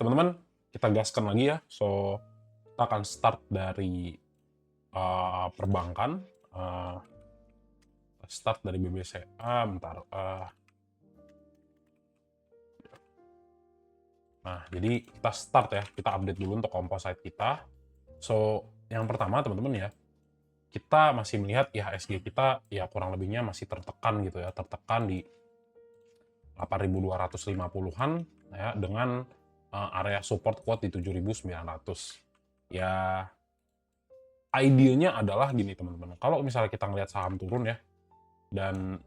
teman-teman, kita gaskan lagi ya. So, kita akan start dari perbankan. Uh, Start dari BBCA, bentar. Nah, jadi kita start ya. Kita update dulu untuk composite kita. So, yang pertama teman-teman ya, kita masih melihat IHSG kita ya kurang lebihnya masih tertekan gitu ya. Tertekan di 8.250-an ya, dengan area support kuat di 7.900. Ya, idenya adalah gini teman-teman. Kalau misalnya kita ngelihat saham turun ya, dan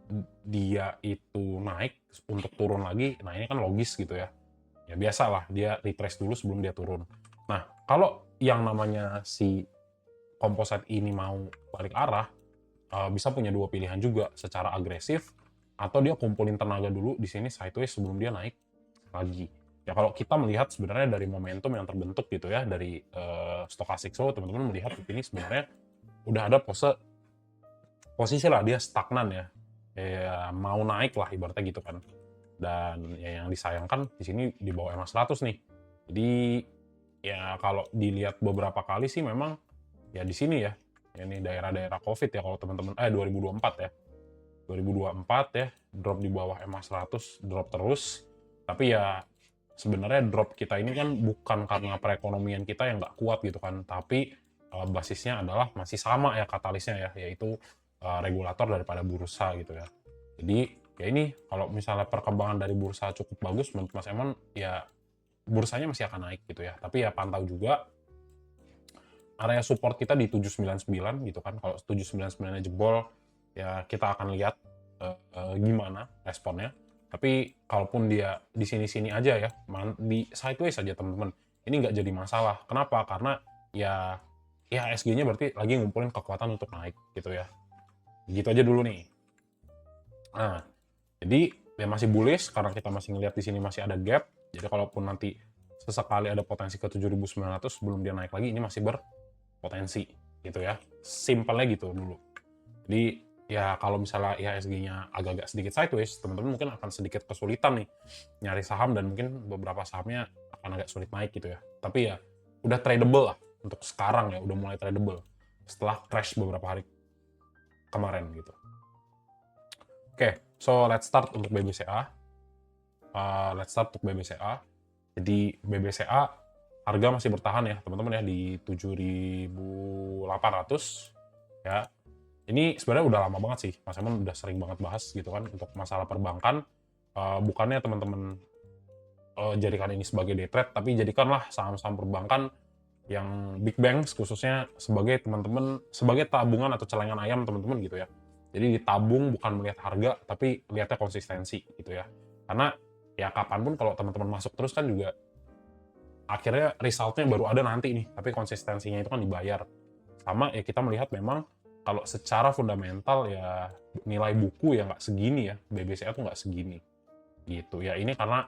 dia itu naik untuk turun lagi, nah ini kan logis gitu ya. Ya biasalah, dia retrace dulu sebelum dia turun. Nah, kalau yang namanya si composite ini mau balik arah, bisa punya dua pilihan juga, secara agresif, atau dia kumpulin tenaga dulu di sini sideways sebelum dia naik lagi. Ya kalau kita melihat sebenarnya dari momentum yang terbentuk gitu ya, dari stochastic flow, teman-teman melihat ini sebenarnya udah ada posisi lah dia stagnan ya. Ya mau naik lah ibaratnya gitu kan. Dan ya yang disayangkan di sini di bawah EMA 100 nih. Jadi ya kalau dilihat beberapa kali sih memang ya di sini ya. Ini daerah-daerah Covid ya kalau teman-teman 2024 ya. 2024 ya, drop di bawah EMA 100, drop terus. Tapi ya sebenarnya drop kita ini kan bukan karena perekonomian kita yang nggak kuat gitu kan, tapi basisnya adalah masih sama ya katalisnya ya, yaitu regulator daripada bursa gitu ya. Jadi ya ini kalau misalnya perkembangan dari bursa cukup bagus menurut Mas Emon ya bursanya masih akan naik gitu ya. Tapi ya pantau juga area support kita di 799 gitu kan. Kalau 799-nya jebol ya kita akan lihat gimana responnya. Tapi kalaupun dia di sini-sini aja ya, di sideways saja teman-teman, ini nggak jadi masalah. Kenapa? Karena ya IHSG-nya berarti lagi ngumpulin kekuatan untuk naik gitu ya. Gitu aja dulu nih. Nah, jadi ya masih bullish karena kita masih ngelihat di sini masih ada gap. Jadi kalaupun nanti sesekali ada potensi ke 7.900 sebelum dia naik lagi, ini masih berpotensi gitu ya. Simpelnya gitu dulu. Jadi ya kalau misalnya IHSG-nya agak-agak sedikit sideways, teman-teman mungkin akan sedikit kesulitan nih nyari saham dan mungkin beberapa sahamnya akan agak sulit naik gitu ya. Tapi ya udah tradable lah untuk sekarang ya, udah mulai tradable setelah crash beberapa hari kemarin gitu. Oke, so let's start untuk BBCA. Jadi BBCA harga masih bertahan ya teman-teman ya di 7.800 ya. Ini sebenarnya udah lama banget sih, Mas Emon udah sering banget bahas gitu kan untuk masalah perbankan. Bukannya teman-teman jadikan ini sebagai day trade, tapi jadikanlah saham-saham perbankan yang big banks khususnya sebagai teman-teman, sebagai tabungan atau celengan ayam teman-teman gitu ya. Jadi ditabung bukan melihat harga, tapi lihatnya konsistensi gitu ya. Karena ya kapanpun kalau teman-teman masuk terus kan juga akhirnya resultnya baru ada nanti nih, tapi konsistensinya itu kan dibayar. Sama ya kita melihat memang kalau secara fundamental ya nilai buku ya nggak segini ya, BBCA tuh nggak segini gitu ya. Ini karena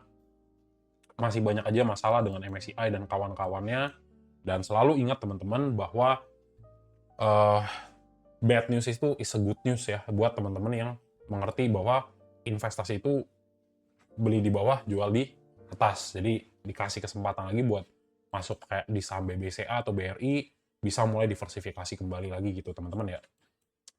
masih banyak aja masalah dengan MSCI dan kawan-kawannya, dan selalu ingat teman-teman bahwa bad news itu is a good news ya buat teman-teman yang mengerti bahwa investasi itu beli di bawah, jual di atas. Jadi dikasih kesempatan lagi buat masuk kayak di saham BBCA atau BRI, bisa mulai diversifikasi kembali lagi gitu teman-teman ya.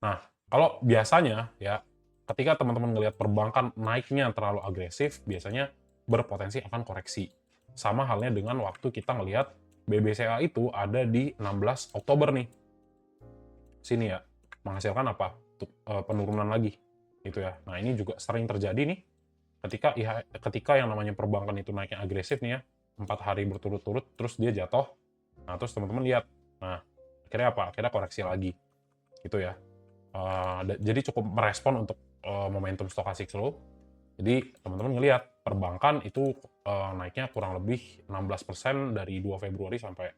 Nah, kalau biasanya ya ketika teman-teman ngelihat perbankan naiknya terlalu agresif, biasanya berpotensi akan koreksi. Sama halnya dengan waktu kita ngelihat BBCA itu ada di 16 Oktober nih. Sini ya, menghasilkan apa? Penurunan lagi gitu ya. Nah, ini juga sering terjadi nih ketika yang namanya perbankan itu naiknya agresif nih ya, 4 hari berturut-turut terus dia jatuh. Nah, terus teman-teman lihat. Nah, akhirnya apa? Akhirnya koreksi lagi. Gitu ya. Jadi cukup merespon untuk momentum stochastic slow. Jadi teman-teman ngelihat perbankan itu naiknya kurang lebih 16% dari 2 Februari sampai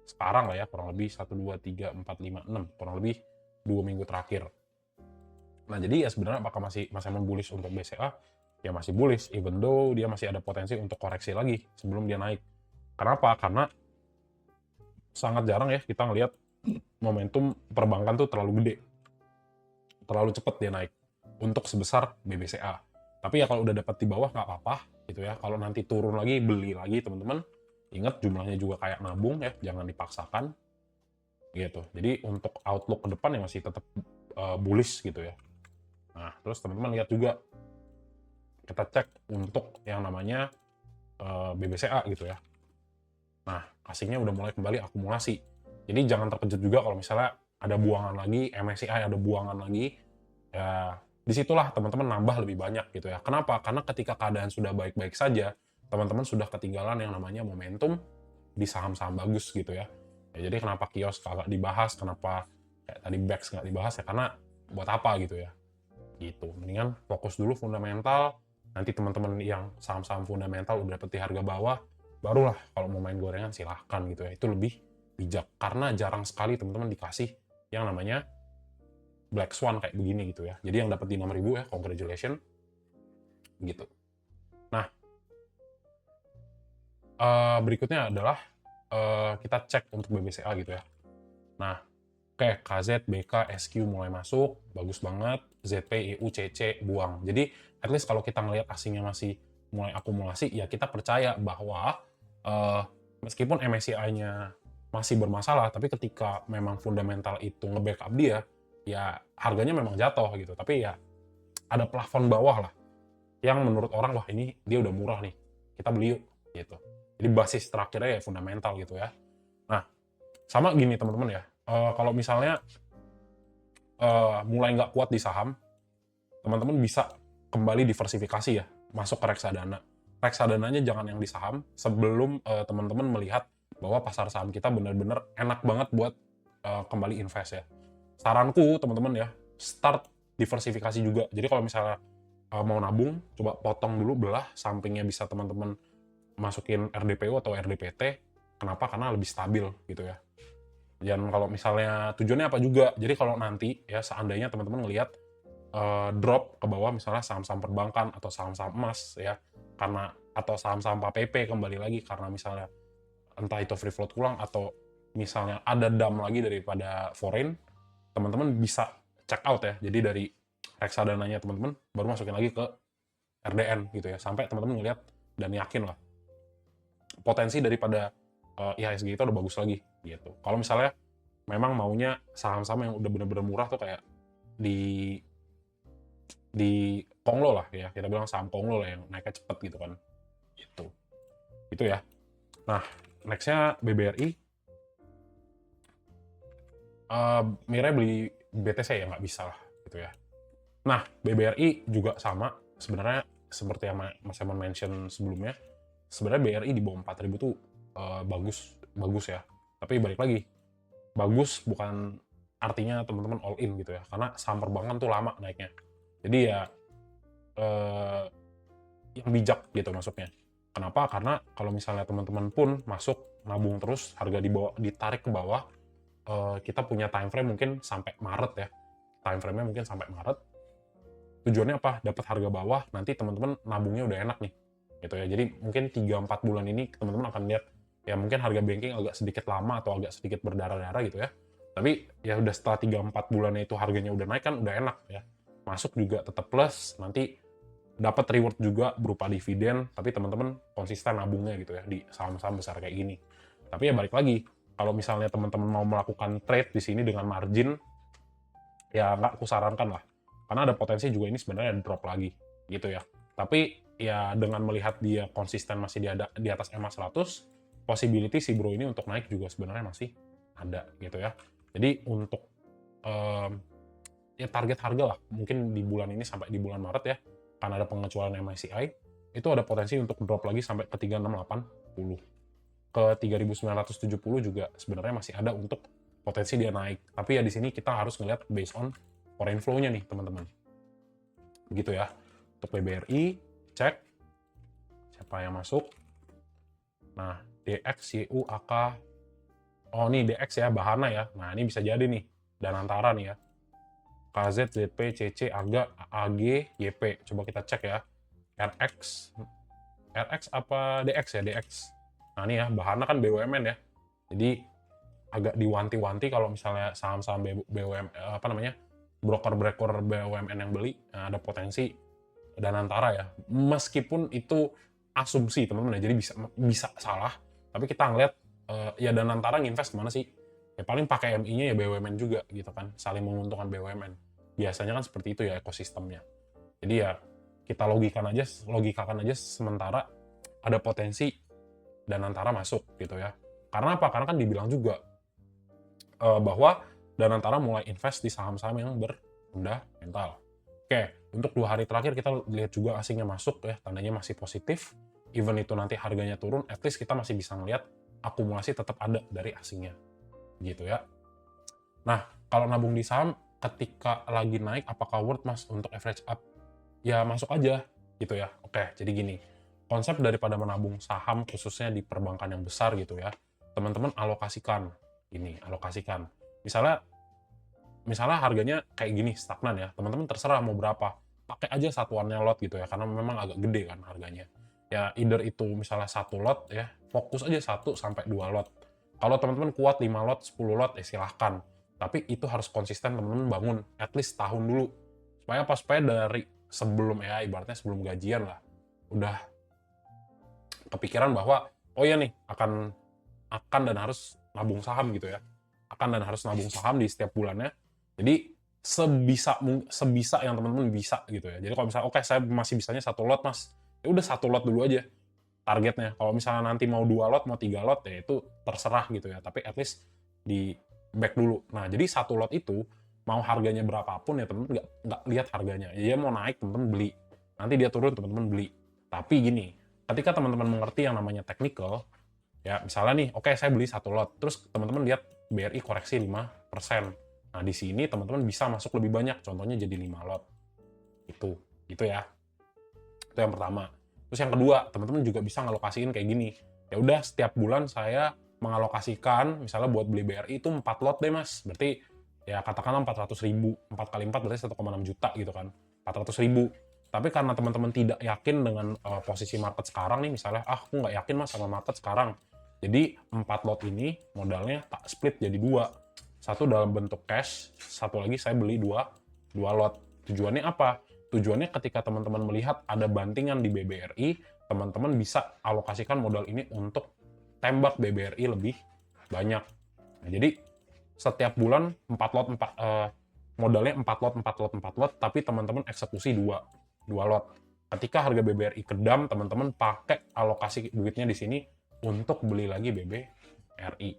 sekarang lah ya, kurang lebih 1, 2, 3, 4, 5, 6, kurang lebih 2 minggu terakhir. Nah, jadi ya sebenarnya apakah masih bullish untuk BCA? Ya masih bullish, even though dia masih ada potensi untuk koreksi lagi sebelum dia naik. Kenapa? Karena sangat jarang ya kita ngelihat momentum perbankan tuh terlalu gede, terlalu cepat dia naik untuk sebesar BBCA. Tapi ya kalau udah dapat di bawah nggak apa-apa gitu ya. Kalau nanti turun lagi, beli lagi teman-teman. Ingat jumlahnya juga kayak nabung ya, jangan dipaksakan gitu. Jadi untuk outlook ke depan ya masih tetap bullish gitu ya. Nah, terus teman-teman lihat juga, kita cek untuk yang namanya BBCA gitu ya. Nah, asingnya udah mulai kembali akumulasi. Jadi jangan terkejut juga kalau misalnya ada buangan lagi, MSCI ada buangan lagi, ya disitulah teman-teman nambah lebih banyak gitu ya. Kenapa? Karena ketika keadaan sudah baik-baik saja, teman-teman sudah ketinggalan yang namanya momentum di saham-saham bagus gitu ya. Ya jadi kenapa kios kagak dibahas, kenapa kayak tadi BEX nggak dibahas ya, karena buat apa gitu ya. Gitu. Mendingan fokus dulu fundamental, nanti teman-teman yang saham-saham fundamental udah dapet di harga bawah, barulah kalau mau main gorengan silahkan gitu ya. Itu lebih bijak. Karena jarang sekali teman-teman dikasih yang namanya Black Swan kayak begini gitu ya. Jadi yang dapat di 6.000 ya, congratulations. Gitu. Nah, berikutnya adalah kita cek untuk BBCA gitu ya. Nah, oke, KZ, BK, SQ mulai masuk, bagus banget. ZP, EU, CC, buang. Jadi, at least kalau kita ngelihat asingnya masih mulai akumulasi, ya kita percaya bahwa meskipun MSCI-nya masih bermasalah, tapi ketika memang fundamental itu nge-backup dia, ya harganya memang jatuh gitu. Tapi ya ada plafon bawah lah, yang menurut orang, wah ini dia udah murah nih, kita beli yuk, gitu. Jadi basis terakhirnya ya fundamental gitu ya. Nah, sama gini teman-teman ya, kalau misalnya mulai nggak kuat di saham, teman-teman bisa kembali diversifikasi ya, masuk ke reksadana. Reksadananya jangan yang di saham, sebelum teman-teman melihat bahwa pasar saham kita benar-benar enak banget buat kembali invest ya. Saranku teman-teman ya, start diversifikasi juga. Jadi kalau misalnya mau nabung, coba potong dulu, belah, sampingnya bisa teman-teman masukin RDPU atau RDPT. Kenapa? Karena lebih stabil gitu ya. Dan kalau misalnya tujuannya apa juga, jadi kalau nanti ya seandainya teman-teman ngelihat drop ke bawah misalnya saham-saham perbankan atau saham-saham emas ya, karena atau saham-saham KPP kembali lagi karena misalnya entah itu free float ulang atau misalnya ada dam lagi daripada foreign, teman-teman bisa check out ya. Jadi dari reksadananya teman-teman baru masukin lagi ke RDN gitu ya, sampai teman-teman ngelihat dan yakin lah potensi daripada IHSG itu udah bagus lagi gitu. Kalau misalnya memang maunya saham-saham yang udah bener-bener murah tuh kayak di Konglo lah ya, kita bilang saham Konglo lah yang naiknya cepet gitu kan. Gitu. Itu ya. Nah, nextnya BBRI. Miranya beli BTC ya nggak bisa lah gitu ya. Nah, BBRI juga sama sebenarnya seperti yang Mas Simon mention sebelumnya. Sebenarnya BRI di bawah 4.000 tuh bagus ya. Tapi balik lagi, bagus bukan artinya teman-teman all in gitu ya. Karena saham perbankan tuh lama naiknya. Jadi ya yang bijak gitu masuknya. Kenapa? Karena kalau misalnya teman-teman pun masuk nabung terus harga di bawah ditarik ke bawah, kita punya time frame mungkin sampai Maret ya. Time frame-nya mungkin sampai Maret. Tujuannya apa? Dapat harga bawah, nanti teman-teman nabungnya udah enak nih. Gitu ya. Jadi mungkin 3-4 bulan ini teman-teman akan lihat ya mungkin harga banking agak sedikit lama atau agak sedikit berdarah-darah gitu ya. Tapi ya udah setelah 3-4 bulannya itu harganya udah naik kan udah enak ya. Masuk juga tetap plus, nanti dapat reward juga berupa dividen, tapi teman-teman konsisten nabungnya gitu ya di saham-saham besar kayak gini. Tapi ya balik lagi, kalau misalnya teman-teman mau melakukan trade di sini dengan margin, ya nggak kusarankan lah. Karena ada potensi juga ini sebenarnya drop lagi gitu ya. Tapi ya dengan melihat dia konsisten masih di atas EMA 100, possibility si bro ini untuk naik juga sebenarnya masih ada gitu ya. Jadi untuk ya target harga lah, mungkin di bulan ini sampai di bulan Maret ya, karena ada pengecualian MSCI, itu ada potensi untuk drop lagi sampai ke 3680. Ke 3970 juga sebenarnya masih ada untuk potensi dia naik. Tapi ya di sini kita harus ngelihat based on foreign flow-nya nih, teman-teman. Begitu ya. Untuk BBRI, cek siapa yang masuk. Nah, DX, YU, AK. Oh, nih DX ya, Bahana ya. Nah, ini bisa jadi nih, Danantara nih ya. KZ, ZP, CC, AGA, AG, YP. Coba kita cek ya. RX. RX apa DX ya? DX. Nah ini ya, Bahana kan BUMN ya. Jadi agak diwanti-wanti kalau misalnya saham-saham BUMN, apa namanya, broker-broker BUMN yang beli, nah ada potensi Danantara ya. Meskipun itu asumsi teman-teman ya, jadi bisa salah. Tapi kita ngeliat, ya Danantara nginvest kemana sih? Ya paling pakai MI-nya ya BUMN juga gitu kan, saling menguntungkan BUMN. Biasanya kan seperti itu ya ekosistemnya. Jadi ya kita logikakan aja sementara ada potensi Danantara masuk gitu ya. Karena apa? Karena kan dibilang juga bahwa Danantara mulai invest di saham-saham yang berfundamental. Oke, untuk 2 hari terakhir kita lihat juga asingnya masuk ya, tandanya masih positif. Even itu nanti harganya turun, at least kita masih bisa ngelihat akumulasi tetap ada dari asingnya. Gitu ya. Nah, kalau nabung di saham ketika lagi naik, apakah worth mas untuk average up? Ya masuk aja gitu ya. Oke, jadi gini. Konsep daripada menabung saham khususnya di perbankan yang besar gitu ya. Teman-teman alokasikan. Ini, alokasikan. Misalnya harganya kayak gini, stagnan ya. Teman-teman terserah mau berapa. Pakai aja satuannya lot gitu ya, karena memang agak gede kan harganya. Ya either itu misalnya 1 lot ya, fokus aja 1 sampai 2 lot. Kalau teman-teman kuat 5 lot, 10 lot ya silahkan. Tapi itu harus konsisten teman-teman bangun at least tahun dulu. Supaya apa? Supaya dari sebelum ya ibaratnya sebelum gajian lah udah kepikiran bahwa oh ya nih akan dan harus nabung saham gitu ya. Akan dan harus nabung saham di setiap bulannya. Jadi sebisa yang teman-teman bisa gitu ya. Jadi kalau misalnya oke saya masih bisanya 1 lot mas, ya udah 1 lot dulu aja targetnya. Kalau misalnya nanti mau 2 lot, mau 3 lot ya itu terserah gitu ya. Tapi at least di back dulu. Nah jadi 1 lot itu mau harganya berapapun ya teman-teman nggak lihat harganya. Ya mau naik teman-teman beli, nanti dia turun teman-teman beli. Tapi gini, ketika teman-teman mengerti yang namanya technical, ya misalnya nih, oke saya beli 1 lot, terus teman-teman lihat BRI koreksi 5%. Nah di sini teman-teman bisa masuk lebih banyak, contohnya jadi 5 lot. Itu ya. Itu yang pertama. Terus yang kedua, teman-teman juga bisa ngalokasiin kayak gini. Ya udah setiap bulan saya mengalokasikan, misalnya buat beli BRI itu 4 lot deh mas. Berarti ya katakanlah 400.000, 4 kali 4 berarti 1,6 juta gitu kan. 400.000. Tapi karena teman-teman tidak yakin dengan posisi market sekarang nih, misalnya, aku nggak yakin mas sama market sekarang. Jadi 4 lot ini modalnya tak split jadi 2. Satu dalam bentuk cash, satu lagi saya beli 2 lot. Tujuannya apa? Tujuannya ketika teman-teman melihat ada bantingan di BBRI, teman-teman bisa alokasikan modal ini untuk tembak BBRI lebih banyak. Nah, jadi setiap bulan 4 lot, modalnya 4 lot, 4 lot, 4 lot, tapi teman-teman eksekusi 2 lot. Ketika harga BBRI kedam, teman-teman pakai alokasi duitnya di sini untuk beli lagi BBRI.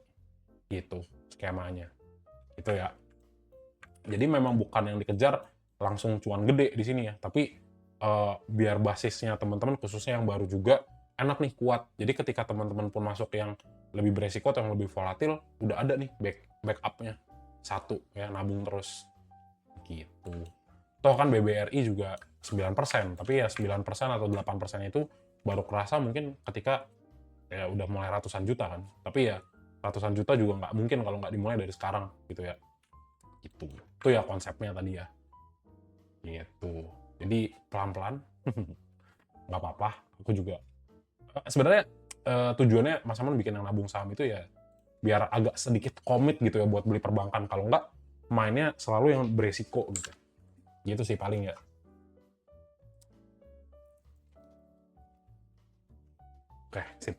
Gitu skemanya. Itu ya. Jadi memang bukan yang dikejar langsung cuan gede di sini ya, tapi biar basisnya teman-teman khususnya yang baru juga enak nih, kuat. Jadi ketika teman-teman pun masuk yang lebih beresiko atau yang lebih volatil, udah ada nih backup-nya. Satu ya, nabung terus. Gitu. Toh kan BBRI juga 9%, tapi ya 9% atau 8% itu baru kerasa mungkin ketika ya udah mulai ratusan juta kan. Tapi ya ratusan juta juga nggak mungkin kalau nggak dimulai dari sekarang gitu ya. Gitu. Itu ya konsepnya tadi ya. Gitu. Jadi pelan-pelan. Nggak apa-apa. Aku juga. Sebenarnya tujuannya Mas Aman bikin yang nabung saham itu ya biar agak sedikit komit gitu ya buat beli perbankan. Kalau nggak, mainnya selalu yang beresiko gitu. Gitu sih paling ya. Oke, sip.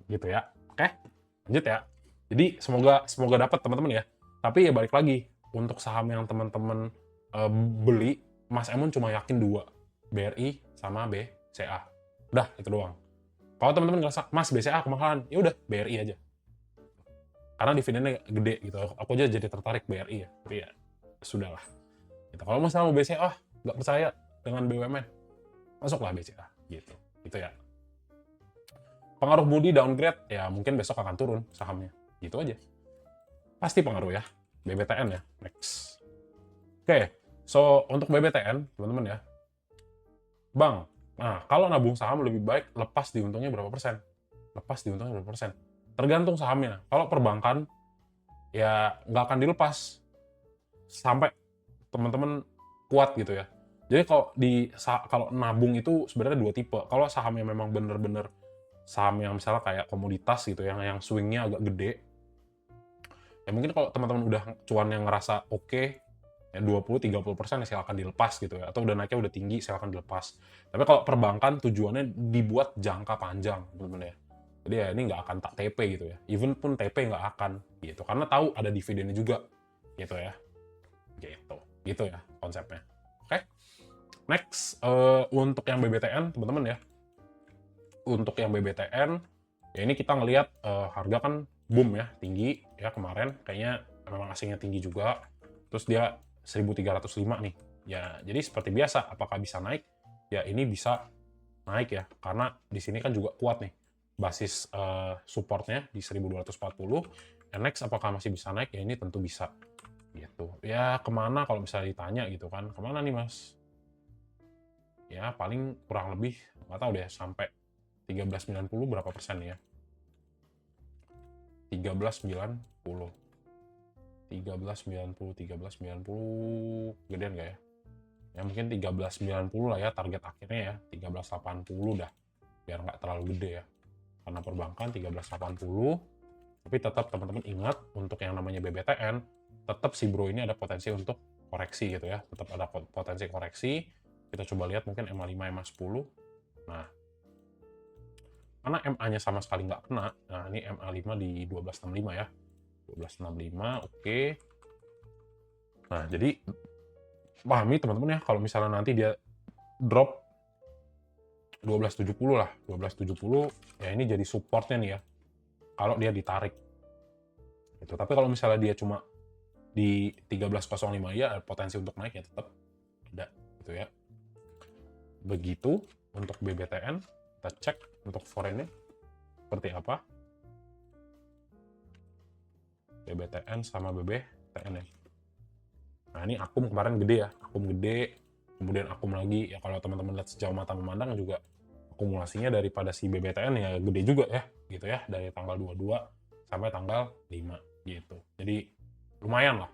Gitu ya. Oke, lanjut ya. Jadi semoga dapat teman-teman ya. Tapi ya balik lagi, untuk saham yang teman-teman beli, Mas Emun cuma yakin 2, BRI sama BCA. Udah, itu doang. Kalau teman-teman ngerasa, Mas BCA kemahalan, ya udah BRI aja. Karena dividennya gede gitu. Aku aja jadi tertarik BRI ya. Tapi ya sudahlah. Gitu. Kalau Mas mau BCA, nggak percaya dengan BUMN, masuklah BCA. Gitu. Gitu ya. Pengaruh Moody downgrade, ya mungkin besok akan turun sahamnya. Gitu aja. Pasti pengaruh ya. BBTN ya, next. Oke, so untuk BBTN, teman-teman ya. Bang, nah kalau nabung saham lebih baik lepas di untungnya berapa persen? Lepas di untungnya berapa persen? Tergantung sahamnya. Kalau perbankan, ya nggak akan dilepas sampai teman-teman kuat gitu ya. Jadi kalau nabung itu sebenarnya 2 tipe. Kalau saham yang memang bener-bener saham yang misalnya kayak komoditas gitu yang swingnya agak gede, ya mungkin kalau teman-teman udah cuan yang ngerasa oke, ya 20-30% ya silakan dilepas gitu ya, atau udah naiknya udah tinggi silakan dilepas. Tapi kalau perbankan tujuannya dibuat jangka panjang teman-teman ya. Jadi ya ini nggak akan tak TP gitu ya. Even pun TP nggak akan gitu. Karena tahu ada dividennya juga gitu ya. Gitu. Gitu ya konsepnya. Oke. Next, untuk yang BBTN teman-teman ya. Untuk yang BBTN ya ini kita ngelihat harga kan boom ya, tinggi ya kemarin. Kayaknya memang asingnya tinggi juga. Terus dia 1305 nih. Ya, jadi seperti biasa, apakah bisa naik? Ya ini bisa naik ya, karena di sini kan juga kuat nih basis supportnya di 1240. And next apakah masih bisa naik? Ya ini tentu bisa gitu. Ya kemana kalau misalnya ditanya gitu kan, kemana nih mas? Ya paling kurang lebih nggak tahu deh sampai 1390 berapa persen ya? 1390, 1390 gedean nggak ya? Ya mungkin 1390 lah ya target akhirnya ya, 1380 dah biar nggak terlalu gede ya. Karena perbankan 1380, tapi tetap teman-teman ingat untuk yang namanya BBTN, tetap si bro ini ada potensi untuk koreksi gitu ya, tetap ada potensi koreksi. Kita coba lihat mungkin MA5, MA10. Nah, karena MA-nya sama sekali nggak kena, nah ini MA5 di 1265 ya, 1265, oke. Nah, jadi pahami teman-teman ya, kalau misalnya nanti dia drop 1270 lah, 1270 ya ini jadi supportnya nih ya, kalau dia ditarik. Gitu. Tapi kalau misalnya dia cuma di 1305 ya potensi untuk naik ya tetap ada gitu ya. Begitu untuk BBTN, kita cek untuk foreign-nya seperti apa. BBTN sama BBTN ya. Nah ini akum kemarin gede ya, akum gede, kemudian akum lagi ya. Kalau teman-teman lihat sejauh mata memandang juga akumulasinya daripada si BBTN ya gede juga ya gitu ya, dari tanggal 22 sampai tanggal 5 gitu. Jadi lumayan lah.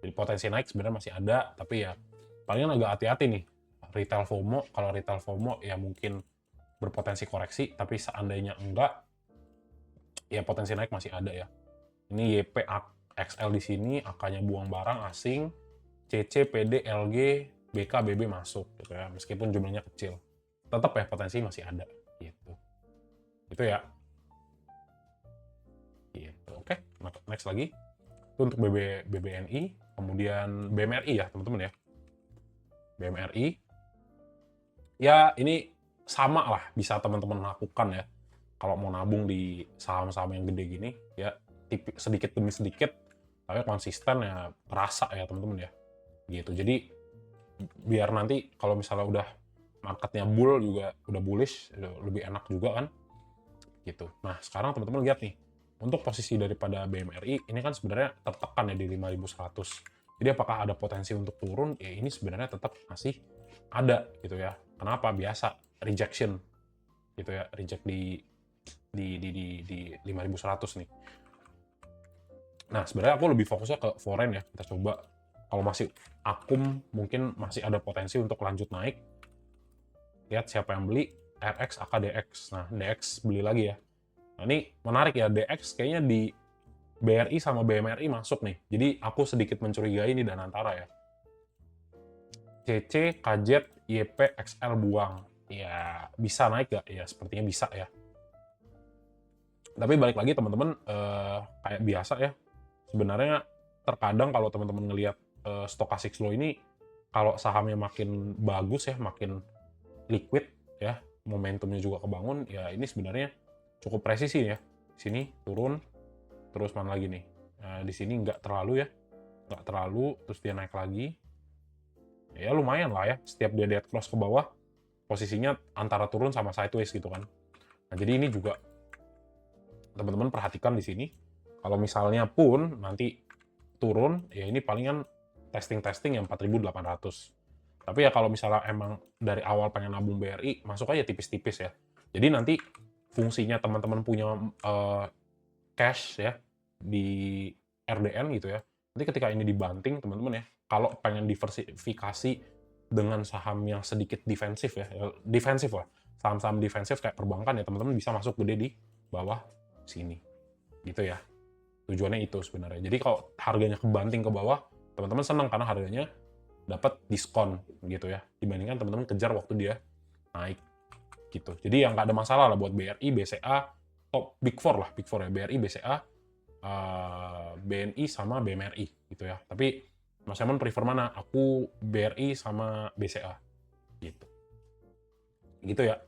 Jadi potensi naik sebenarnya masih ada, tapi ya palingan agak hati-hati nih. Retail FOMO, kalau retail FOMO ya mungkin berpotensi koreksi, tapi seandainya enggak, ya potensi naik masih ada ya. Ini YP XL di sini, AK-nya buang barang asing, CC, PD, LG, BK, BB masuk gitu ya, meskipun jumlahnya kecil. Tetap ya potensi masih ada gitu. Itu ya. Gitu. Oke, next lagi. Itu untuk BBNI, kemudian BMRI ya, teman-teman ya. BMRI ya ini sama lah bisa teman-teman lakukan ya kalau mau nabung di saham-saham yang gede gini ya, sedikit demi sedikit tapi konsisten ya, terasa ya teman-teman ya gitu. Jadi biar nanti kalau misalnya udah marketnya bull juga udah bullish, lebih enak juga kan gitu. Nah sekarang teman-teman lihat nih untuk posisi daripada BMRI ini kan sebenarnya tertekan ya di 5100. Jadi apakah ada potensi untuk turun? Ya ini sebenarnya tetap masih ada gitu ya. Kenapa? Biasa rejection gitu ya, reject di 5100 nih. Nah, sebenarnya aku lebih fokusnya ke foreign ya. Kita coba kalau masih akum mungkin masih ada potensi untuk lanjut naik. Lihat siapa yang beli, RX, AK, DX. Nah, DX beli lagi ya. Nah, ini menarik ya, DX kayaknya di BRI sama BMRI masuk nih. Jadi aku sedikit mencurigai ini Danantara ya. CC, KZ, YP, XL buang. Ya, bisa naik gak? Ya, sepertinya bisa ya. Tapi balik lagi teman-teman, kayak biasa ya, sebenarnya terkadang kalau teman-teman ngelihat stochastic slow ini, kalau sahamnya makin bagus ya, makin liquid ya, momentumnya juga kebangun, ya ini sebenarnya cukup presisi ya. Di sini turun, terus mana lagi nih? Di sini nggak terlalu ya, nggak terlalu, terus dia naik lagi. Ya lumayan lah ya, setiap dia dead cross ke bawah, posisinya antara turun sama sideways gitu kan. Nah jadi ini juga teman-teman perhatikan di sini. Kalau misalnya pun nanti turun, ya ini palingan testing yang 4.800. Tapi ya kalau misalnya emang dari awal pengen nabung BRI, masuk aja tipis-tipis ya. Jadi nanti fungsinya teman-teman punya cash ya di RDN gitu ya. Nanti ketika ini dibanting teman-teman ya, kalau pengen diversifikasi dengan saham yang sedikit defensif ya, defensif lah. Saham-saham defensif kayak perbankan ya teman-teman bisa masuk gede di bawah sini. Gitu ya. Tujuannya itu sebenarnya. Jadi kalau harganya kebanting ke bawah, teman-teman senang karena harganya dapat diskon gitu ya. Dibandingkan teman-teman kejar waktu dia naik gitu. Jadi yang nggak ada masalah lah buat BRI, BCA, top Big Four lah, Big Four ya, BRI, BCA, BNI sama BMRI gitu ya. Tapi Mas Emon prefer mana? Aku BRI sama BCA gitu. Gitu ya.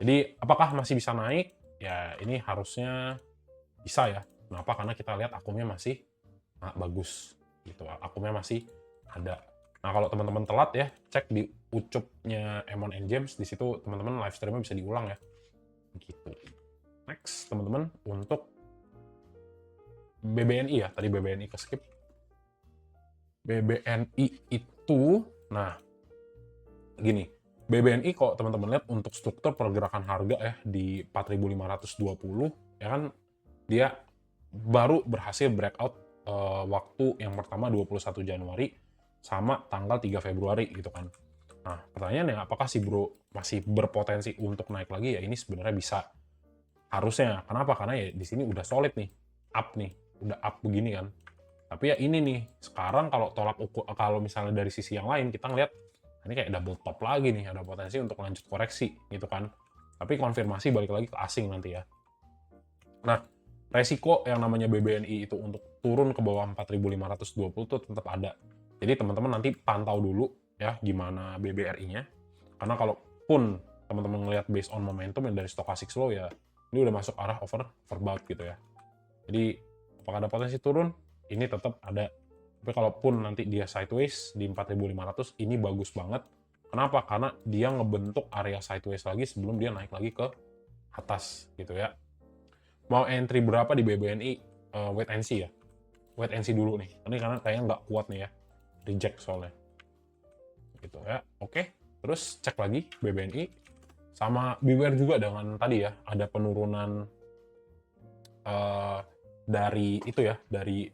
Jadi apakah masih bisa naik? Ya ini harusnya bisa ya. Kenapa? Karena kita lihat akumnya masih bagus gitu. Akumnya masih ada. Nah, kalau teman-teman telat ya, cek di ucupnya Emon and James, di situ teman-teman live streamnya bisa diulang ya. Gitu. Next, teman-teman, untuk BBNI ya, tadi BBNI ke skip. BBNI itu, nah, gini, BBNI kalau teman-teman lihat untuk struktur pergerakan harga ya di 4.520, ya kan dia baru berhasil breakout waktu yang pertama 21 Januari sama tanggal 3 Februari gitu kan. Nah, pertanyaannya apakah si bro masih berpotensi untuk naik lagi? Ya ini sebenarnya bisa. Harusnya. Kenapa? Karena ya di sini udah solid nih. Up nih. Udah up begini kan. Tapi ya ini nih, sekarang kalau tolak ukur, kalau misalnya dari sisi yang lain kita ngeliat ini kayak double top lagi nih, ada potensi untuk lanjut koreksi gitu kan. Tapi konfirmasi balik lagi ke asing nanti ya. Nah, resiko yang namanya BBNI itu untuk turun ke bawah 4.520 itu tetap ada. Jadi teman-teman nanti pantau dulu ya gimana BBRI-nya. Karena kalaupun teman-teman ngelihat based on momentum yang dari stochastic slow ya, ini udah masuk arah overbought gitu ya. Jadi apakah ada potensi turun? Ini tetap ada. Tapi kalaupun nanti dia sideways di 4.500, ini bagus banget. Kenapa? Karena dia ngebentuk area sideways lagi sebelum dia naik lagi ke atas gitu ya. Mau entry berapa di BBNI? Wait and see ya. Wait and see dulu nih. Ini karena kayaknya nggak kuat nih ya. Reject soalnya. Gitu ya. Oke. Terus cek lagi BBNI. Sama beware juga dengan tadi ya. Ada penurunan dari itu ya. Dari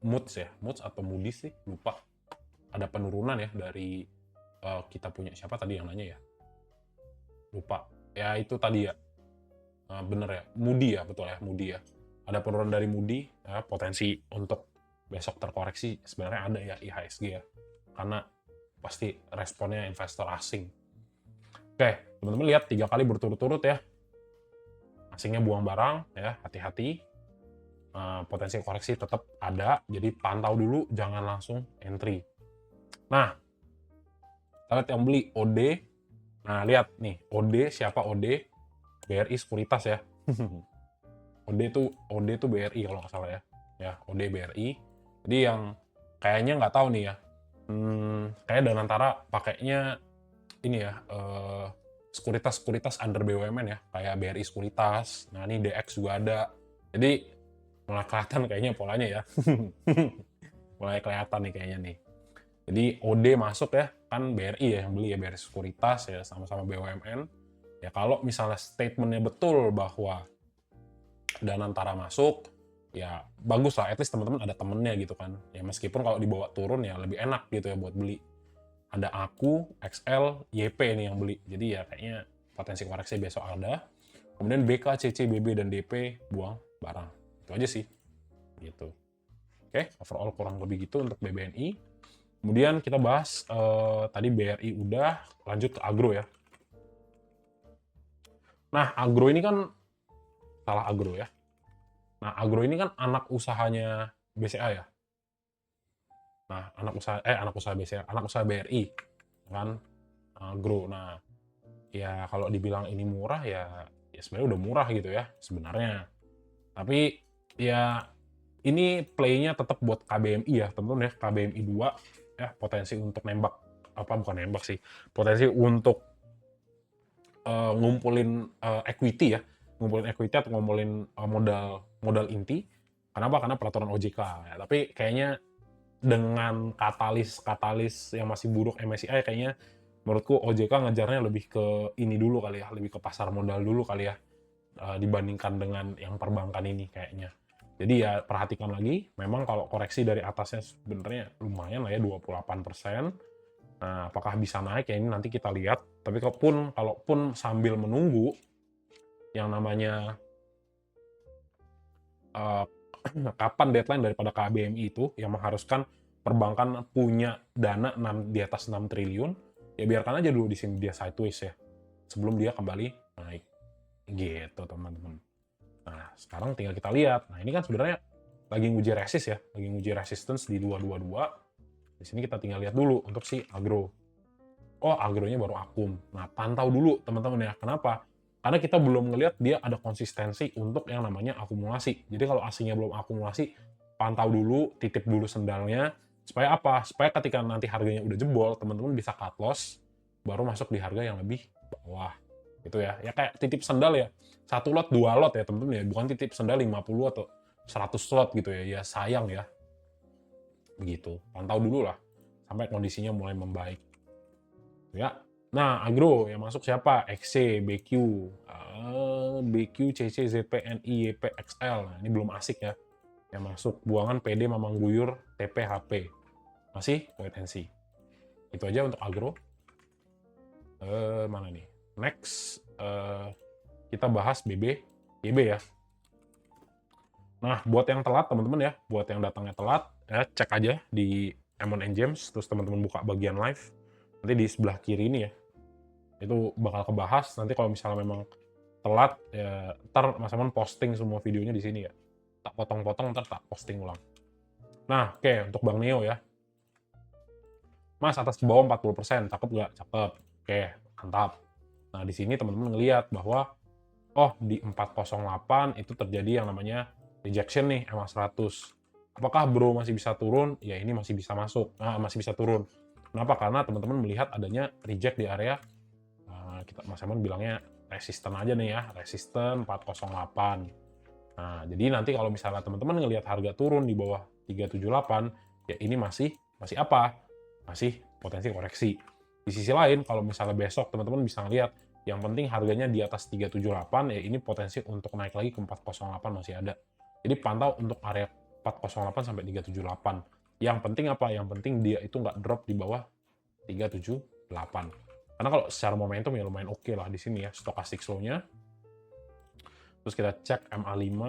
Moods ya. Moods atau Moody's sih. Lupa. Ada penurunan ya dari kita punya siapa tadi yang nanya ya. Lupa. Ya itu tadi ya. Bener ya, Moody ya, betul ya, Moody ya. Ada penurunan dari Moody, ya, potensi untuk besok terkoreksi sebenarnya ada ya IHSG ya. Karena pasti responnya investor asing. Oke, teman-teman lihat 3 kali berturut-turut ya. Asingnya buang barang, ya hati-hati. Potensi koreksi tetap ada, jadi pantau dulu, jangan langsung entry. Nah, kita lihat yang beli OD. Nah, lihat nih, OD siapa OD? BRI Sekuritas ya. OD tuh BRI kalau nggak salah ya. Ya, OD BRI. Jadi yang kayaknya nggak tahu nih ya. Kayak Danantara pakainya ini ya, sekuritas under BUMN ya, kayak BRI Sekuritas. Nah, ini DX juga ada. Jadi mulai kelihatan kayaknya polanya ya. Mulai kelihatan nih kayaknya nih. Jadi OD masuk ya, kan BRI ya yang beli ya, BRI Sekuritas ya, sama-sama BUMN. Ya kalau misalnya statementnya betul bahwa Danantara masuk, ya bagus lah, at least teman-teman ada temennya gitu kan. Ya meskipun kalau dibawa turun ya lebih enak gitu ya buat beli. Ada aku, XL, YP nih yang beli. Jadi ya kayaknya potensi koreksi besok ada. Kemudian BK, CC, BB, dan DP buang barang. Itu aja sih. Gitu. Oke, overall kurang lebih gitu untuk BBNI. Kemudian kita bahas, tadi BRI udah, lanjut ke agro ya. Nah, agro ini kan salah agro ya. Nah, agro ini kan anak usahanya BCA ya. Nah, anak usaha BCA, anak usaha BRI kan agro. Nah, ya kalau dibilang ini murah ya sebenarnya udah murah gitu ya sebenarnya. Tapi ya ini play-nya tetap buat KBMI ya, teman-teman ya. KBMI 2 ya, potensi untuk nembak, bukan nembak sih. Potensi untuk ngumpulin equity ya, ngumpulin equity atau ngumpulin modal inti. Kenapa? Karena peraturan OJK ya. Tapi kayaknya dengan katalis yang masih buruk MSCI, kayaknya menurutku OJK ngejarnya lebih ke ini dulu kali ya, lebih ke pasar modal dulu kali ya, dibandingkan dengan yang perbankan ini kayaknya. Jadi ya perhatikan lagi, memang kalau koreksi dari atasnya sebenarnya lumayan lah ya, 28%. Nah, apakah bisa naik ya ini nanti kita lihat. Tapi kalaupun sambil menunggu yang namanya kapan deadline daripada KBMI itu yang mengharuskan perbankan punya dana di atas 6 triliun, ya biarkan aja dulu di sini dia sideways ya. Sebelum dia kembali naik. Gitu, teman-teman. Nah, sekarang tinggal kita lihat. Nah, ini kan sebenarnya lagi nguji resist ya, lagi nguji resistance di 222. Di sini kita tinggal lihat dulu untuk si agro. Oh, agronya baru akum. Nah, pantau dulu teman-teman ya. Kenapa? Karena kita belum ngelihat dia ada konsistensi untuk yang namanya akumulasi. Jadi kalau aslinya belum akumulasi, pantau dulu, titip dulu sendalnya. Supaya apa? Supaya ketika nanti harganya udah jebol, teman-teman bisa cut loss, baru masuk di harga yang lebih bawah. Gitu ya. Ya kayak titip sendal ya. 1 lot, 2 lot ya teman-teman ya. Bukan titip sendal 50 atau 100 lot gitu ya. Ya sayang ya. Begitu. Pantau dulu lah. Sampai kondisinya mulai membaik. Ya. Nah, agro yang masuk siapa? XC, BQ, BQ, CC, ZP, NI, YP, XL. Nah, ini belum asik ya. Yang masuk buangan PD, Mamang Guyur, TP, HP. Masih wait and see. Itu aja untuk agro. Mana nih? Next, kita bahas BB ya. Nah, buat yang telat teman-teman ya, buat yang datangnya telat, ya cek aja di M1 James, terus teman-teman buka bagian live. Nanti di sebelah kiri ini ya, itu bakal kebahas. Nanti kalau misalnya memang telat, ya ntar Mas Amon posting semua videonya di sini ya. Tak potong-potong, ntar tak posting ulang. Nah, oke, untuk Bang Neo ya. Mas, atas ke bawah 40%, cakep nggak? Cakep. Oke, mantap. Nah, di sini teman-teman ngelihat bahwa, oh, di 408 itu terjadi yang namanya rejection nih, MA100. Apakah bro masih bisa turun? Ya, ini masih bisa masuk. Nah, masih bisa turun. Kenapa? Karena teman-teman melihat adanya reject di area Mas Emon bilangnya resisten aja nih ya, resisten 408. Nah, jadi nanti kalau misalnya teman-teman ngelihat harga turun di bawah 378, ya ini masih apa? Masih potensi koreksi. Di sisi lain, kalau misalnya besok teman-teman bisa ngelihat yang penting harganya di atas 378, ya ini potensi untuk naik lagi ke 408 masih ada. Jadi pantau untuk area 408 sampai 378. Yang penting apa? Yang penting dia itu nggak drop di bawah 378. Karena kalau secara momentum ya lumayan oke lah di sini ya, stochastic slow-nya. Terus kita cek MA5,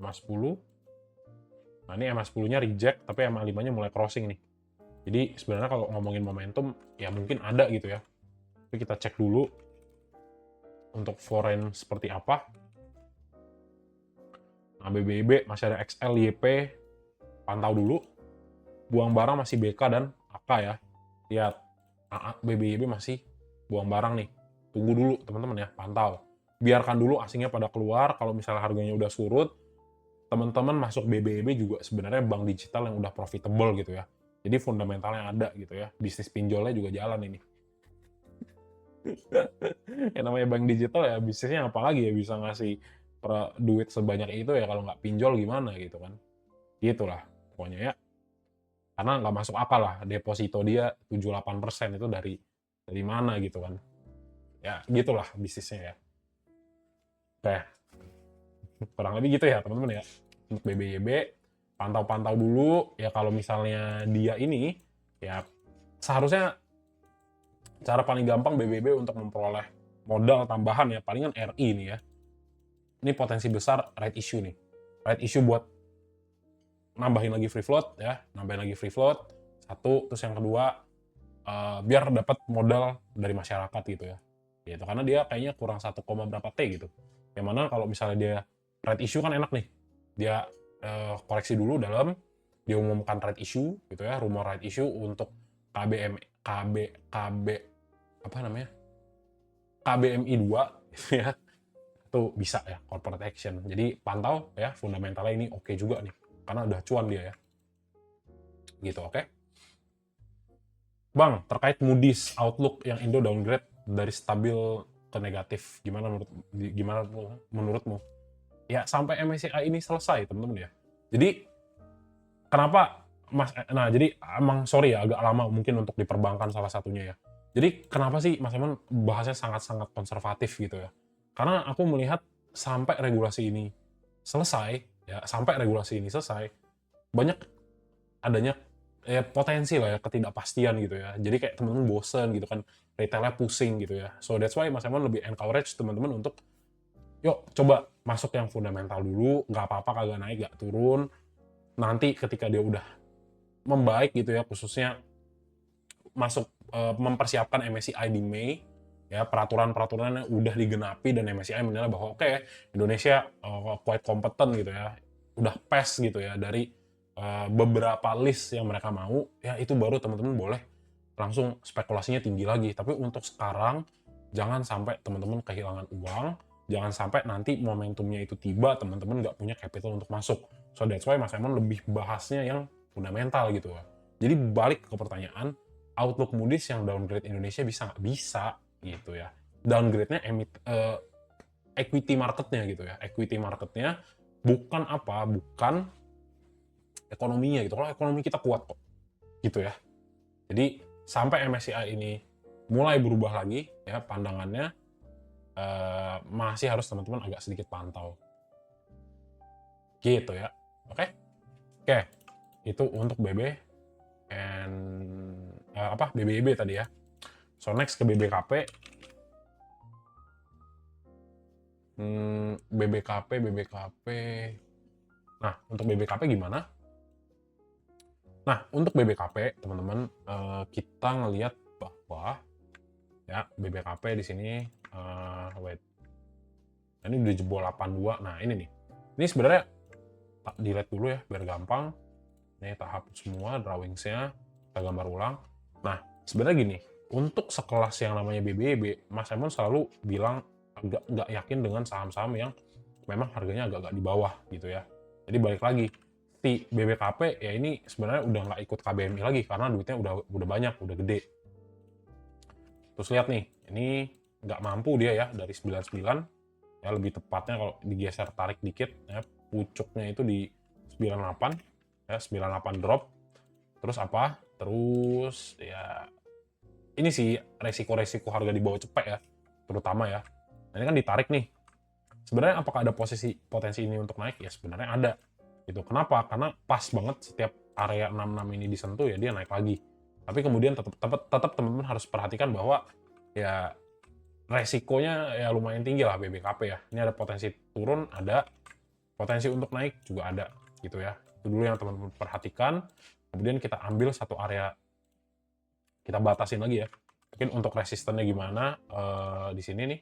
MA10. Nah, ini MA10-nya reject, tapi MA5-nya mulai crossing nih. Jadi sebenarnya kalau ngomongin momentum, ya mungkin ada gitu ya. Tapi kita cek dulu untuk foreign seperti apa. Nah, BBB masih ada XL, YP, pantau dulu. Buang barang masih BK dan AK ya. Lihat, BBB masih buang barang nih. Tunggu dulu teman-teman ya, pantau. Biarkan dulu asingnya pada keluar, kalau misalnya harganya udah surut, teman-teman masuk BBB juga sebenarnya bank digital yang udah profitable gitu ya. Jadi fundamentalnya ada gitu ya. Bisnis pinjolnya juga jalan ini. Yang namanya bank digital ya bisnisnya apalagi ya bisa ngasih duit sebanyak itu ya kalau nggak pinjol gimana gitu kan. Gitulah pokoknya ya. Karena nggak masuk akal lah deposito dia 78% itu dari mana gitu kan. Ya gitulah bisnisnya ya. Oke. Kurang lebih gitu ya teman-teman ya. Untuk BBYB pantau-pantau dulu ya, kalau misalnya dia ini ya seharusnya cara paling gampang BBB untuk memperoleh modal tambahan ya palingan RI nih ya. Ini potensi besar right issue nih. Right issue buat nambahin lagi free float ya, nambahin lagi free float. Satu, terus yang kedua biar dapat modal dari masyarakat gitu ya. Gitu karena dia kayaknya kurang 1, berapa T gitu. Yang mana kalau misalnya dia right issue kan enak nih. Dia koreksi dulu dalam dia umumkan right issue gitu ya, rumor right issue untuk KB apa namanya? KBMI 2 gitu ya. Itu bisa ya corporate action. Jadi pantau ya fundamentalnya ini oke juga nih. Karena udah cuan dia ya. Gitu, oke. Bang, terkait Moody's Outlook yang Indo downgrade dari stabil ke negatif, gimana menurutmu? Ya sampai MSCI ini selesai, teman-teman ya. Jadi kenapa Mas, nah jadi emang sorry ya agak lama mungkin untuk diperbankan salah satunya ya. Jadi kenapa sih Mas Emon bahasnya sangat-sangat konservatif gitu ya? Karena aku melihat sampai regulasi ini selesai, ya sampai regulasi ini selesai, banyak adanya potensi lah ya ketidakpastian gitu ya. Jadi kayak teman-teman bosen gitu kan, retailnya pusing gitu ya. So that's why Mas Emon lebih encourage teman-teman untuk yuk coba masuk yang fundamental dulu, nggak apa-apa kagak naik, nggak turun. Nanti ketika dia udah membaik gitu ya, khususnya masuk mempersiapkan MSCI di Mei, ya peraturan-peraturannya udah digenapi dan MSCI menilai bahwa oke, Indonesia quite kompeten gitu ya, udah pas gitu ya dari beberapa list yang mereka mau, ya itu baru teman-teman boleh langsung spekulasinya tinggi lagi. Tapi untuk sekarang jangan sampai teman-teman kehilangan uang, jangan sampai nanti momentumnya itu tiba teman-teman nggak punya capital untuk masuk. So that's why Mas Emon lebih bahasnya yang fundamental gitu ya. Jadi balik ke pertanyaan, outlook Moody's yang downgrade Indonesia bisa nggak? Bisa gitu ya. Downgrade-nya equity marketnya gitu ya. Equity marketnya bukan apa, bukan ekonominya gitu. Kalau ekonomi kita kuat kok gitu ya. Jadi sampai MSCI ini mulai berubah lagi ya pandangannya, masih harus teman-teman agak sedikit pantau gitu ya. Oke. Oke, itu untuk BB and BBIB tadi ya. So next ke BBKP. BBKP. Nah, untuk BBKP gimana? Nah, untuk BBKP, teman-teman, kita ngelihat bahwa ya BBKP di sini, wait, ini udah jebol 82. Nah, ini nih. Ini sebenarnya tak delete dulu ya, biar gampang. Ini tak hapus semua drawings-nya, kita gambar ulang. Nah, sebenarnya gini, untuk sekelas yang namanya BBB, Mas Emon selalu bilang nggak yakin dengan saham-saham yang memang harganya agak-agak di bawah gitu ya. Jadi balik lagi, si BBKP ya ini sebenarnya udah nggak ikut KBMI lagi karena duitnya udah banyak, udah gede. Terus lihat nih, ini nggak mampu dia ya dari 99, ya lebih tepatnya kalau digeser tarik dikit ya, pucuknya itu di 98 ya, 98 drop. Terus apa? Terus ya ini sih resiko-resiko harga di bawah cepet ya, terutama ya. Nah, ini kan ditarik nih. Sebenarnya apakah ada potensi ini untuk naik? Ya sebenarnya ada. Gitu. Kenapa? Karena pas banget setiap area 66 ini disentuh ya dia naik lagi. Tapi kemudian tetap teman-teman harus perhatikan bahwa ya resikonya ya lumayan tinggi lah BBKP ya. Ini ada potensi turun, ada potensi untuk naik juga ada gitu ya. Itu dulu yang teman-teman perhatikan. Kemudian kita ambil satu area, kita batasin lagi ya. Mungkin untuk resistennya gimana di sini nih.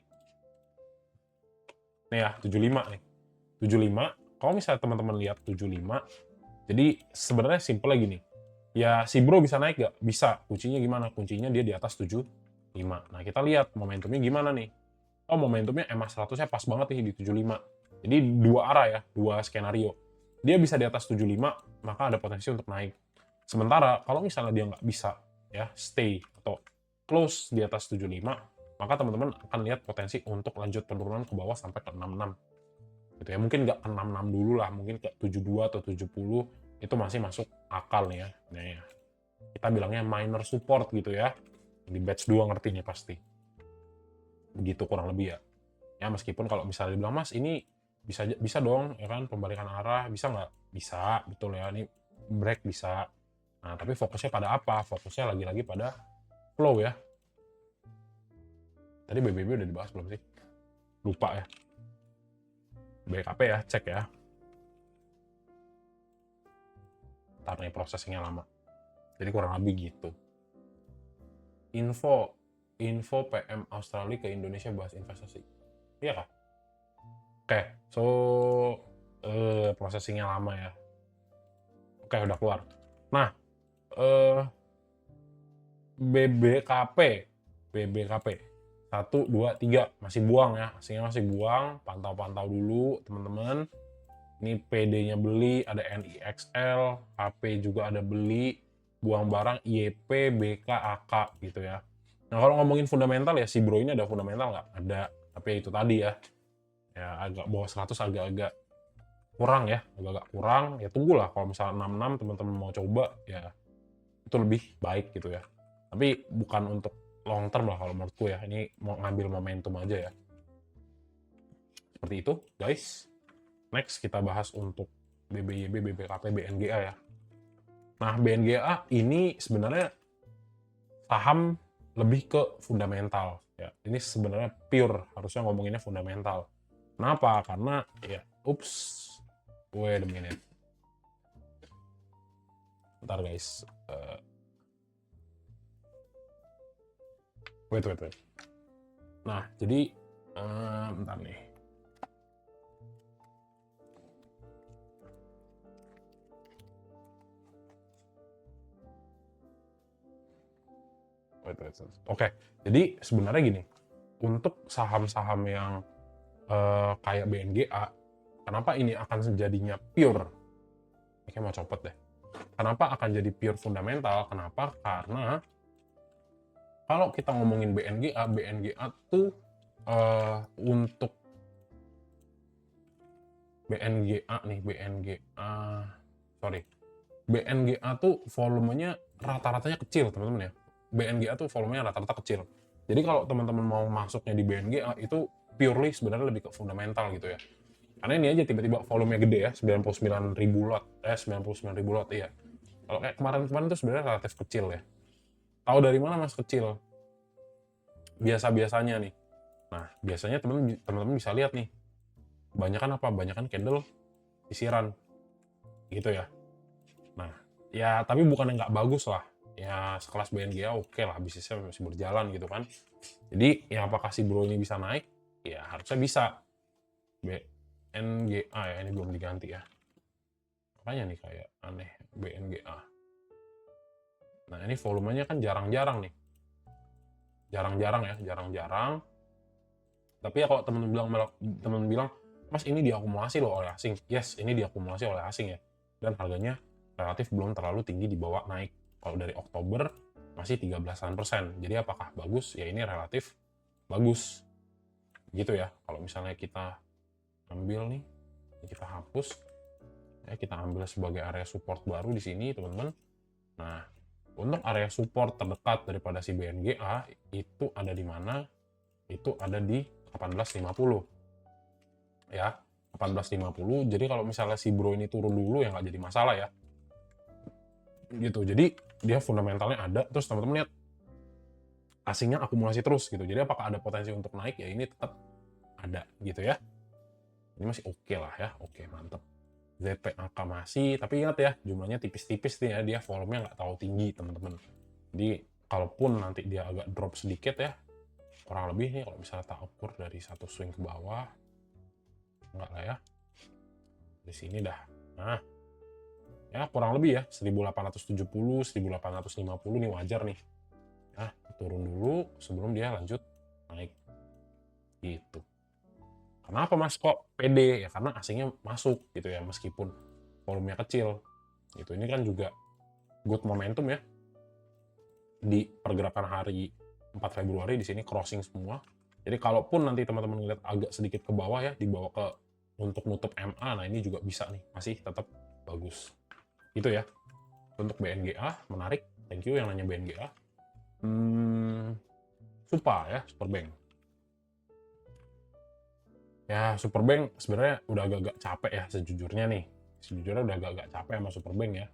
Nih ya, 75 nih. 75, kalau misalnya teman-teman lihat 75, jadi sebenarnya simple lagi nih. Ya si bro bisa naik gak? Bisa. Kuncinya gimana? Kuncinya dia di atas 75. Nah kita lihat momentumnya gimana nih. Oh momentumnya EMA 100-nya pas banget nih di 75. Jadi dua arah ya, dua skenario. Dia bisa di atas 75, maka ada potensi untuk naik. Sementara kalau misalnya dia nggak bisa ya stay atau close di atas 75, maka teman-teman akan lihat potensi untuk lanjut penurunan ke bawah sampai ke 66. Gitu ya. Mungkin nggak ke 66 dulu lah, mungkin ke 72 atau 70 itu masih masuk akal nih ya. Nah, ya. Kita bilangnya minor support gitu ya. Di batch 2 ngertinya pasti. Begitu kurang lebih ya. Ya meskipun kalau misalnya dibilang Mas ini bisa dong ya kan pembalikan arah, bisa nggak? Bisa, betul ya. Ini break bisa. Nah, tapi fokusnya pada apa? Fokusnya lagi-lagi pada flow ya. Tadi BBB udah dibahas belum sih? Lupa ya. BKP ya, cek ya. Ntar nih prosesnya lama. Jadi kurang lebih gitu. Info PM Australia ke Indonesia bahas investasi. Iya kah? Oke, so processingnya lama ya. Oke, udah keluar. Nah, BBKP, BBKP 1, 2, 3 masih buang ya, aslinya masih buang, pantau-pantau dulu teman-teman. Ini PD-nya beli, ada NIXL, HP juga ada beli, buang barang IEP, BK, AK gitu ya. Nah kalau ngomongin fundamental ya si bro ini ada fundamental nggak? Ada, tapi itu tadi ya, ya agak bawah 100 agak-agak kurang ya, agak-agak kurang. Ya tunggulah kalau misalnya 66 teman-teman mau coba ya itu lebih baik gitu ya. Tapi bukan untuk long term lah kalau menurutku ya. Ini mau ngambil momentum aja ya. Seperti itu guys. Next kita bahas untuk BBYB, BBKP, BNGA ya. Nah BNGA ini sebenarnya saham lebih ke fundamental ya. Ini sebenarnya pure, harusnya ngomonginnya fundamental. Kenapa? Karena ya, wait a minute. Bentar guys. Wait. Nah, jadi bentar nih. Oke, jadi sebenarnya gini, untuk saham-saham yang kayak BNGA, kenapa ini akan jadinya pure? Ini mau copot deh. Kenapa akan jadi pure fundamental? Kenapa? Karena kalau kita ngomongin BNGA, BNGA tuh untuk BNGA nih, BNGA tuh volumenya rata-ratanya kecil, teman-teman ya. BNGA tuh volumenya rata-rata kecil. Jadi kalau teman-teman mau masuknya di BNGA itu purely sebenarnya lebih ke fundamental gitu ya. Karena ini aja tiba-tiba volumenya gede ya, 99.000 lot, 99.000 lot iya. Kalau kayak kemarin-kemarin tuh sebenarnya relatif kecil ya. Tahu dari mana mas kecil? Biasa-biasanya nih. Nah, biasanya teman-teman bisa lihat nih. Banyakan apa? Banyakan candle sisiran. Gitu ya. Nah, ya tapi bukan yang nggak bagus lah. Ya sekelas BNGA oke lah, bisnisnya masih berjalan gitu kan. Jadi ya apakah si bro ini bisa naik? Ya harusnya bisa. BNGA ya, ini belum diganti ya. Makanya nih kayak aneh BNGA. Nah ini volumenya kan jarang-jarang nih. Jarang-jarang ya, jarang-jarang. Tapi ya kalau temen bilang, mas ini diakumulasi loh oleh asing. Yes, ini diakumulasi oleh asing ya. Dan harganya relatif belum terlalu tinggi dibawa naik. Kalau dari Oktober masih 13%. Jadi apakah bagus? Ya ini relatif bagus. Gitu ya. Kalau misalnya kita ambil nih, kita hapus. Ya, kita ambil sebagai area support baru di sini, teman-teman. Nah, untuk area support terdekat daripada si BNGA itu ada di mana? Itu ada di 1850. Ya, 1850. Jadi kalau misalnya si bro ini turun dulu ya nggak jadi masalah ya. Gitu. Jadi dia fundamentalnya ada, terus teman-teman lihat asingnya akumulasi terus gitu. Jadi apakah ada potensi untuk naik? Ya ini tetap ada gitu ya. Ini masih oke lah ya. Oke, mantap. ZPAK masih, tapi ingat ya, jumlahnya tipis-tipis nih ya, dia volumenya nggak terlalu tinggi, teman-teman. Jadi, kalaupun nanti dia agak drop sedikit ya, kurang lebih nih, kalau misalnya tak ukur dari satu swing ke bawah, enggak lah ya, di sini dah. Nah, ya kurang lebih ya, 1870, 1850 nih wajar nih. Nah, turun dulu sebelum dia lanjut naik. Gitu. Kenapa mas kok pede? Ya karena asingnya masuk gitu ya, meskipun volumenya kecil. Gitu. Ini kan juga good momentum ya. Di pergerakan hari 4 Februari di sini crossing semua. Jadi kalaupun nanti teman-teman lihat agak sedikit ke bawah ya, dibawa ke untuk nutup MA, nah ini juga bisa nih, masih tetap bagus. Gitu ya. Untuk BNGA, menarik. Thank you yang nanya BNGA. Supa ya, Superbank. Ya, Superbank sebenarnya udah agak-agak capek ya sejujurnya nih. Sejujurnya udah agak-agak capek sama Superbank ya.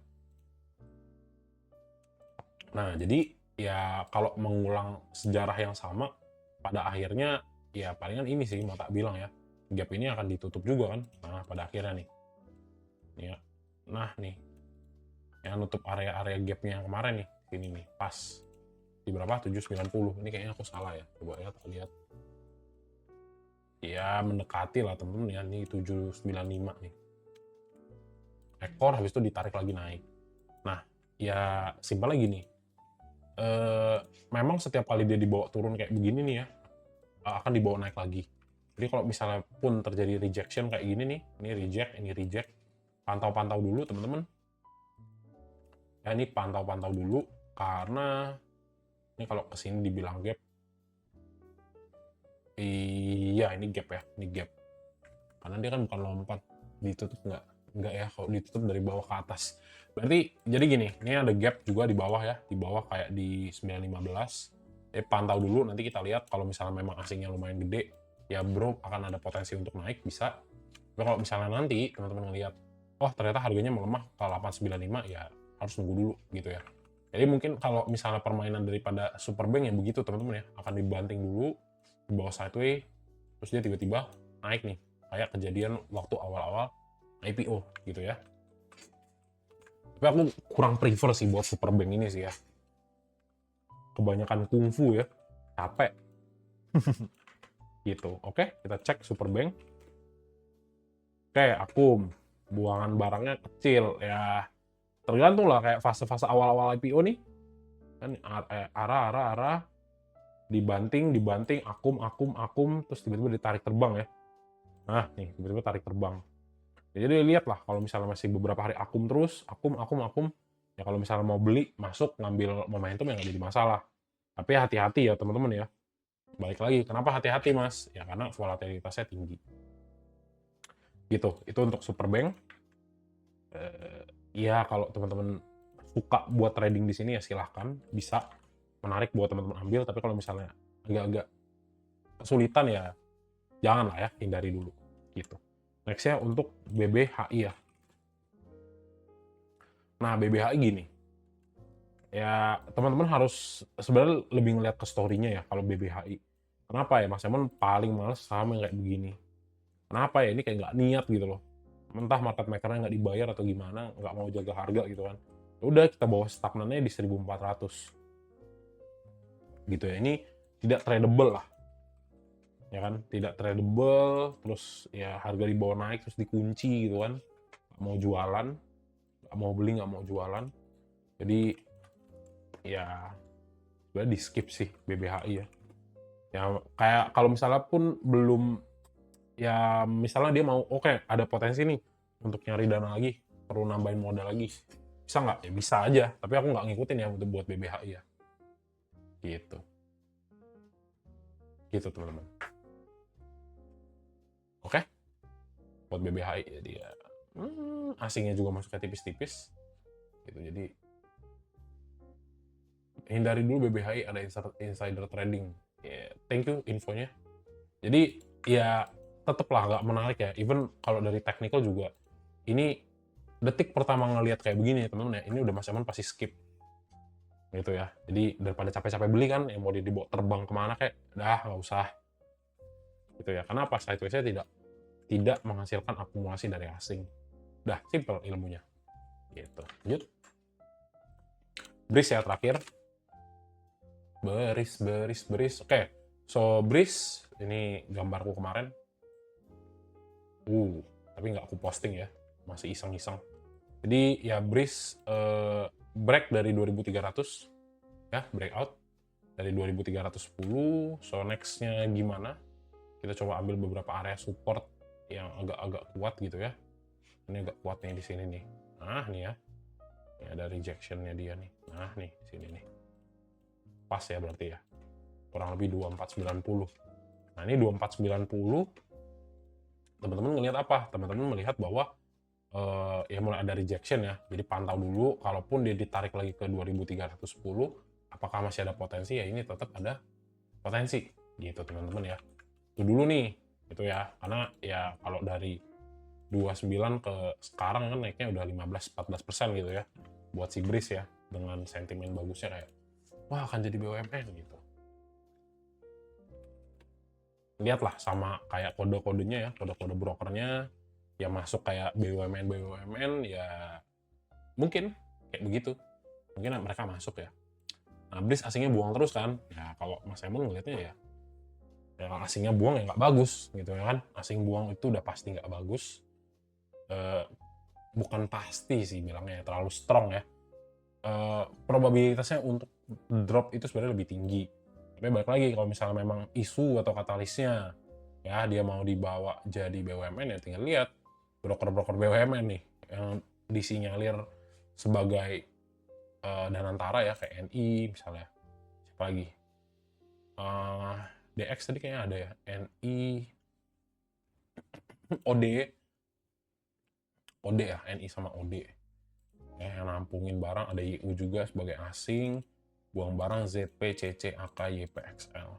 Nah, jadi ya kalau mengulang sejarah yang sama, pada akhirnya ya palingan ini sih mau tak bilang ya. Gap ini akan ditutup juga kan. Nah, pada akhirnya nih. Ya. Nah, nih. Yang nutup area-area gapnya yang kemarin nih. Sini nih, pas. Di berapa? 790. Ini kayaknya aku salah ya. Coba ya, tak lihat. Ya mendekati lah temen-temen ya, ini 795 nih ekor, habis itu ditarik lagi naik. Nah ya simpelnya gini, memang setiap kali dia dibawa turun kayak begini nih ya, akan dibawa naik lagi. Jadi kalau misalnya pun terjadi rejection kayak gini nih, ini reject, pantau-pantau dulu teman-teman ya, ini pantau-pantau dulu karena ini kalau kesini dibilang gap. Iya, ini gap ya, ini gap. Karena dia kan bukan lompat, ditutup nggak ya, kalau ditutup dari bawah ke atas. Berarti, jadi gini, ini ada gap juga di bawah ya, di bawah kayak di 915. Pantau dulu, nanti kita lihat kalau misalnya memang asingnya lumayan gede, ya bro akan ada potensi untuk naik, bisa. Tapi kalau misalnya nanti teman-teman ngelihat, oh ternyata harganya melemah ke 895, ya harus nunggu dulu gitu ya. Jadi mungkin kalau misalnya permainan daripada Superbank yang begitu teman-teman ya, akan dibanting dulu, di bawah sideway, terus dia tiba-tiba naik nih, kayak kejadian waktu awal-awal IPO gitu ya. Tapi aku kurang prefer sih buat Superbank ini sih ya. Kebanyakan kungfu ya, capek. gitu. Oke, kita cek Superbank. Oke, akum, buangan barangnya kecil ya, tergantung lah kayak fase-fase awal-awal IPO nih kan, arah dibanting, akum, terus tiba-tiba ditarik terbang ya. Nah, nih tiba-tiba tarik terbang. Ya, jadi lihat lah kalau misalnya masih beberapa hari akum terus, akum, ya kalau misalnya mau beli, masuk, ngambil momentum ya nggak jadi masalah. Tapi hati-hati ya teman-teman ya. Balik lagi, kenapa hati-hati Mas? Ya karena volatilitasnya tinggi. Gitu, itu untuk Superbank. Ya kalau teman-teman suka buat trading di sini ya silahkan, bisa menarik buat teman-teman ambil. Tapi kalau misalnya agak-agak kesulitan ya jangan lah ya, hindari dulu gitu. Nextnya untuk BBHI ya. Nah BBHI gini, ya teman-teman harus sebenarnya lebih ngeliat ke story-nya ya kalau BBHI. Kenapa ya Mas Emon paling males saham yang kayak begini? Kenapa ya ini kayak nggak niat gitu loh. Entah market maker-nya nggak dibayar atau gimana, nggak mau jaga harga gitu kan. Ya udah kita bawa stagnannya di 1400 gitu ya. Ini tidak tradable lah. Ya kan, tidak tradable, terus ya harga di bawah naik terus dikunci gitu kan. Nggak mau jualan, nggak mau beli, nggak mau jualan. Jadi ya sebenarnya di skip sih BBHI ya. Ya kayak kalau misalnya pun belum, ya misalnya dia mau oke, ada potensi nih untuk nyari dana lagi, perlu nambahin modal lagi, bisa nggak? Ya bisa aja, tapi aku nggak ngikutin ya untuk buat BBHI ya. Gitu. Gitu teman-teman. Oke, buat BBHI ya dia asingnya juga masuknya tipis-tipis gitu. Jadi hindari dulu BBHI ada insider trading. Yeah, thank you infonya. Jadi ya tetaplah nggak menarik ya. Even kalau dari technical juga, ini detik pertama ngelihat kayak begini ya teman-teman ya, ini udah Mas Eman pasti skip gitu ya. Jadi daripada capek-capek beli kan, yang mau dibawa terbang kemana kayak, dah nggak usah gitu ya. Kenapa? Sideways-nya tidak menghasilkan akumulasi dari asing. Dah simple ilmunya. Gitu. Lanjut. BRIS ya terakhir. Beris. Oke. So BRIS ini gambarku kemarin. Tapi nggak aku posting ya. Masih iseng-iseng. Jadi ya BRIS break dari 2300 ya, breakout dari 2310. So nextnya gimana? Kita coba ambil beberapa area support yang agak-agak kuat gitu ya. Ini agak kuatnya di sini nih. Nah nih ya, ini ada rejectionnya dia nih. Nah nih sini nih, pas ya berarti ya, kurang lebih 2490. Nah ini 2490, teman-teman ngelihat apa? Teman-teman melihat bahwa ya mulai ada rejection ya. Jadi pantau dulu, kalaupun dia ditarik lagi ke 2310, apakah masih ada potensi? Ya ini tetap ada potensi gitu teman-teman ya. Itu dulu nih, itu ya. Karena ya kalau dari 29 ke sekarang kan naiknya udah 15-14% gitu ya. Buat si BRIS ya, dengan sentimen bagusnya kayak, wah akan jadi BUMN gitu. Lihatlah sama kayak kode-kodenya ya, kode-kode brokernya, ya masuk kayak BUMN ya mungkin kayak begitu, mungkin mereka masuk ya. Nah BRIS asingnya buang terus kan ya, kalau Mas Emon ngelihatnya ya asingnya buang ya nggak bagus gitu ya kan. Asing buang itu udah pasti nggak bagus. Bukan pasti sih bilangnya, terlalu strong ya. Probabilitasnya untuk drop itu sebenarnya lebih tinggi. Tapi balik lagi kalau misalnya memang isu atau katalisnya ya dia mau dibawa jadi BUMN, ya tinggal lihat broker-broker BUMN nih yang disinyalir sebagai danantara ya, kayak NI misalnya. Siapa lagi? DX tadi kayaknya ada ya, NI, OD ya, NI sama OD. Yang nampungin barang, ada IU juga sebagai asing, buang barang ZP, CC, AK, YPXL.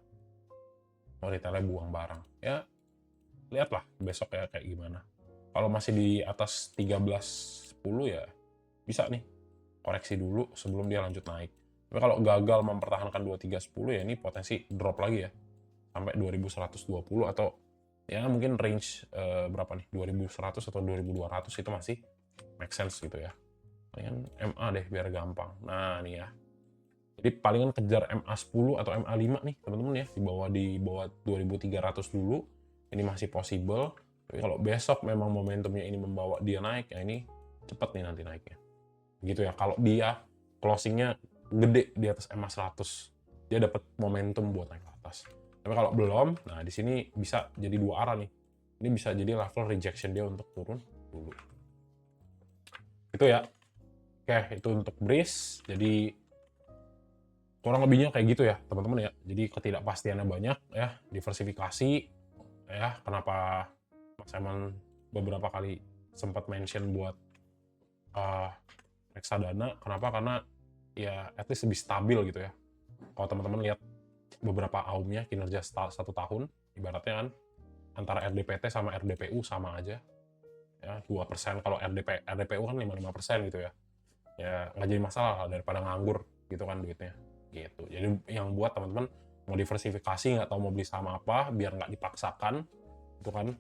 Oh, retailnya buang barang. Ya, lihatlah besok ya kayak gimana. Kalau masih di atas 13.10 ya bisa nih koreksi dulu sebelum dia lanjut naik. Tapi kalau gagal mempertahankan 2310 ya ini potensi drop lagi ya. Sampai 2120 atau ya mungkin range berapa nih? 2100 atau 2200 itu masih make sense gitu ya. Dengan MA deh biar gampang. Nah nih ya. Jadi palingan kejar MA10 atau MA5 nih teman-teman ya, di bawah 2.300 dulu. Ini masih possible. Tapi kalau besok memang momentumnya ini membawa dia naik, ya ini cepat nih nanti naiknya. Gitu ya. Kalau dia closingnya gede di atas MA100, dia dapat momentum buat naik ke atas. Tapi kalau belum, nah di sini bisa jadi dua arah nih. Ini bisa jadi level rejection dia untuk turun dulu. Itu ya. Oke, itu untuk breeze. Jadi kurang lebihnya kayak gitu ya teman-teman ya. Jadi ketidakpastiannya banyak ya, diversifikasi ya. Kenapa Mas Eman beberapa kali sempat mention buat reksadana, kenapa? Karena ya at least lebih stabil gitu ya. Kalau teman-teman lihat beberapa AUM-nya kinerja 1 tahun, ibaratnya kan antara RDPT sama RDPU sama aja ya, 2%. Kalau RDPU kan 5% gitu ya. Ya nggak jadi masalah lah daripada nganggur gitu kan duitnya gitu. Jadi yang buat teman-teman mau diversifikasi, nggak tahu mau beli saham apa, biar nggak dipaksakan itu kan,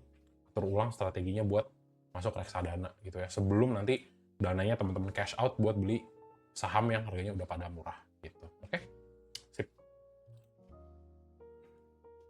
terulang strateginya buat masuk reksadana gitu ya, sebelum nanti dananya teman-teman cash out buat beli saham yang harganya udah pada murah.